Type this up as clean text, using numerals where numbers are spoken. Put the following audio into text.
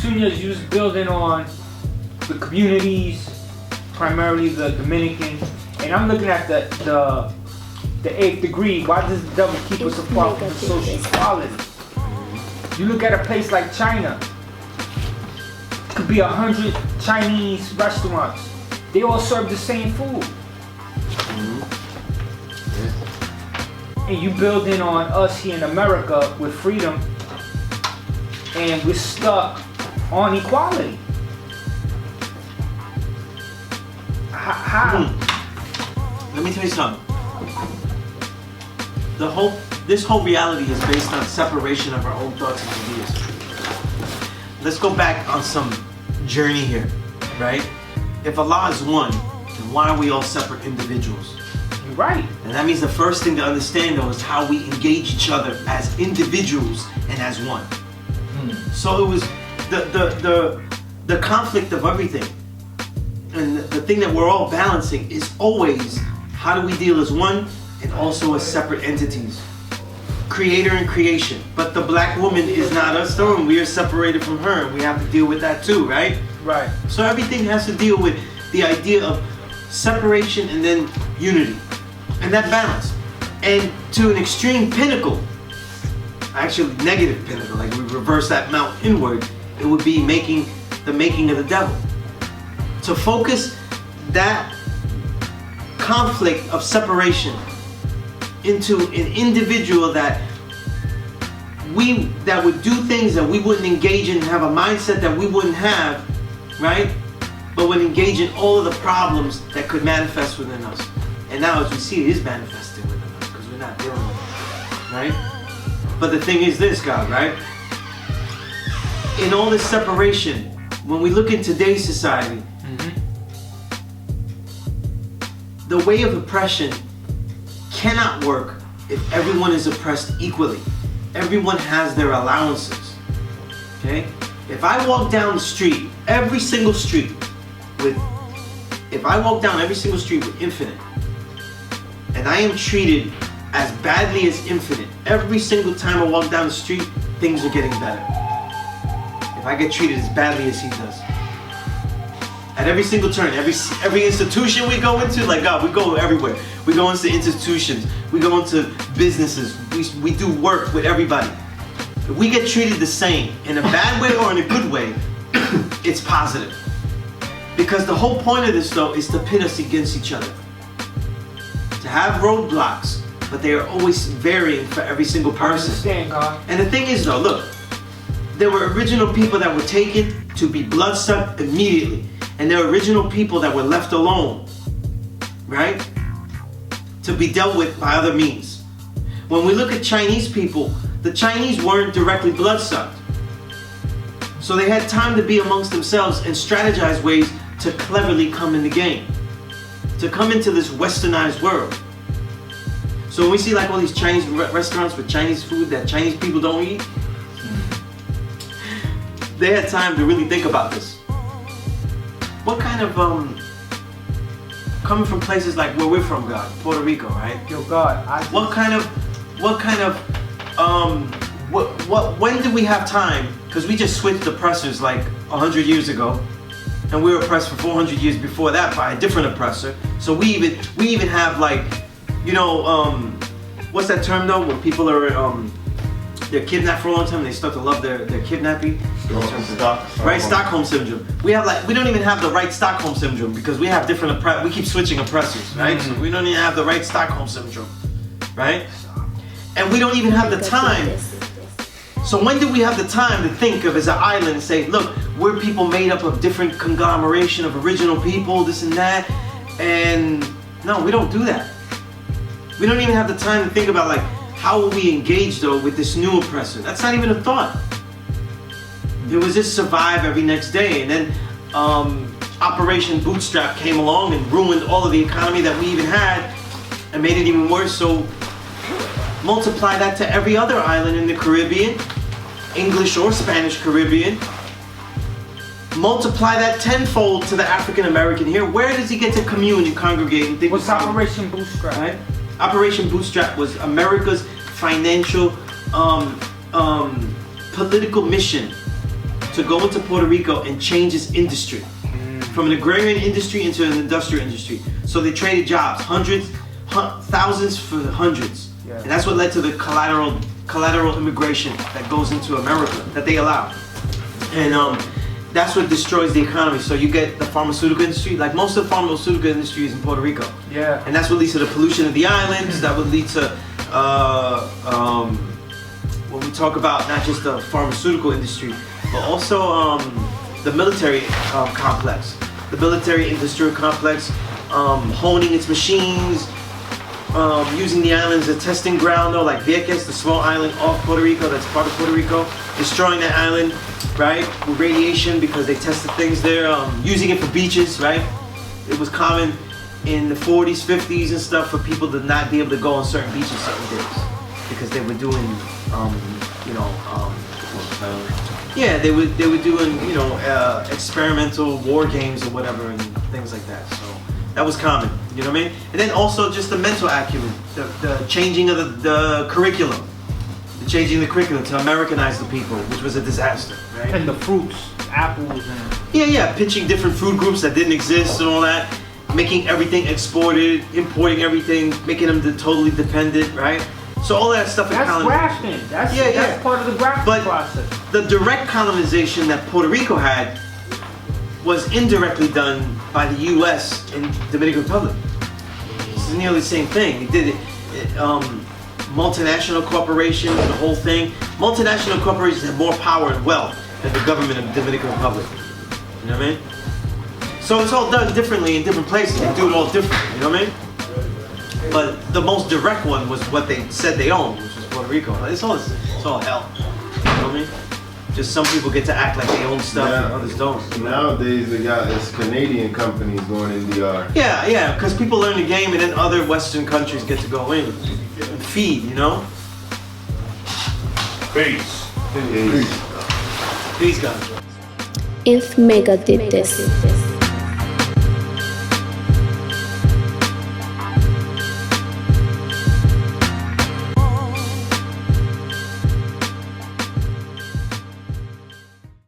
Sunez, you was building on the communities, primarily the Dominican, and I'm looking at the eighth degree. Why does the devil keep us apart from social equality? You look at a place like China. It could be 100 Chinese restaurants. They all serve the same food. And you building on us here in America with freedom, and we're stuck on equality. How? Let me tell you something. This whole reality is based on separation of our own thoughts and ideas. Let's go back on some journey here, right? If Allah is one, then why are we all separate individuals? You're right. And that means the first thing to understand, though, is how we engage each other as individuals and as one. So it was the conflict of everything. And the thing that we're all balancing is always how do we deal as one and also as separate entities. Creator and creation. But the black woman is not us though, and we are separated from her, and we have to deal with that too, right? Right. So everything has to deal with the idea of separation and then unity. And that balance. And to an extreme pinnacle, actually negative pinnacle, like we reverse that mount inward, it would be the making of the devil. To focus that conflict of separation into an individual that would do things that we wouldn't engage in, have a mindset that we wouldn't have, right? But would engage in all of the problems that could manifest within us. And now as we see, it is manifesting within us because we're not dealing with it, right? But the thing is this, God, right? In all this separation, when we look in today's society, the way of oppression cannot work if everyone is oppressed equally. Everyone has their allowances. Okay? If I walk down the street, every single street with Infinite, and I am treated as badly as Infinite, every single time I walk down the street, things are getting better. If I get treated as badly as he does. At every single turn, every institution we go into, like God, we go everywhere. We go into institutions, we go into businesses, we do work with everybody. If we get treated the same, in a bad way or in a good way, it's positive. Because the whole point of this though is to pit us against each other. To have roadblocks, but they are always varying for every single person. I understand, God. And the thing is though, look, there were original people that were taken to be bloodsucked immediately. And there are original people that were left alone, right? To be dealt with by other means. When we look at Chinese people, the Chinese weren't directly bloodsucked. So they had time to be amongst themselves and strategize ways to cleverly come in the game. To come into this westernized world. So when we see like all these Chinese restaurants with Chinese food that Chinese people don't eat, they had time to really think about this. What kind of, coming from places like where we're from, God, Puerto Rico, right? Yo, God, when did we have time? Because we just switched oppressors like 100 years ago, and we were oppressed for 400 years before that by a different oppressor. So we even have like, you know, what's that term though? When people are they're kidnapped for a long time, and they start to love their kidnapping. Right, Stockholm syndrome. We don't even have the right Stockholm syndrome because we have different we keep switching oppressors, right? So we don't even have the right Stockholm syndrome, right? And we don't even have the time. So when do we have the time to think of as an island and say, look, we're people made up of different conglomeration of original people, this and that, and no, we don't do that. We don't even have the time to think about like, how will we engage though with this new oppressor? That's not even a thought. It was just survive every next day, and then Operation Bootstrap came along and ruined all of the economy that we even had and made it even worse. So multiply that to every other island in the Caribbean, English or Spanish Caribbean. Multiply that tenfold to the African American here. Where does he get to commune and congregate and think? What's Operation Bootstrap? Right? Operation Bootstrap was America's financial, political mission to go into Puerto Rico and change its industry from an agrarian industry into an industrial industry. So they traded jobs, thousands for hundreds. Yeah. And that's what led to the collateral immigration that goes into America, that they allow. And that's what destroys the economy. So you get the pharmaceutical industry, like most of the pharmaceutical industry is in Puerto Rico. Yeah. And that's what leads to the pollution of the islands, that would lead to, when we talk about not just the pharmaceutical industry, but also the military complex. The military industrial complex, honing its machines, using the island as a testing ground, though, like Vieques, the small island off Puerto Rico, that's part of Puerto Rico, destroying that island, right, with radiation because they tested things there, using it for beaches, right? It was common in the 40s, 50s and stuff for people to not be able to go on certain beaches certain days because they were doing, yeah, they were doing, experimental war games or whatever and things like that. So that was common, you know what I mean? And then also just the mental acumen, the changing of the curriculum, changing the curriculum to Americanize the people, which was a disaster, right? And the fruits, apples, and Yeah, pitching different food groups that didn't exist and all that, making everything exported, importing everything, making them totally dependent, right? So all that stuff. That's grafting. That's part of the grafting process. The direct colonization that Puerto Rico had was indirectly done by the U.S. in Dominican Republic. It's nearly the same thing. It did it. Multinational corporations, the whole thing. Multinational corporations have more power and wealth than the government of the Dominican Republic. You know what I mean? So it's all done differently in different places. They do it all differently. You know what I mean? But the most direct one was what they said they owned, which was Puerto Rico. But it's all hell. You know what I mean? Just some people get to act like they own stuff and others don't. Nowadays it's Canadian companies going in DR. Yeah, because people learn the game and then other Western countries get to go in and feed, you know? Peace. Peace, guys. If Mecca did this.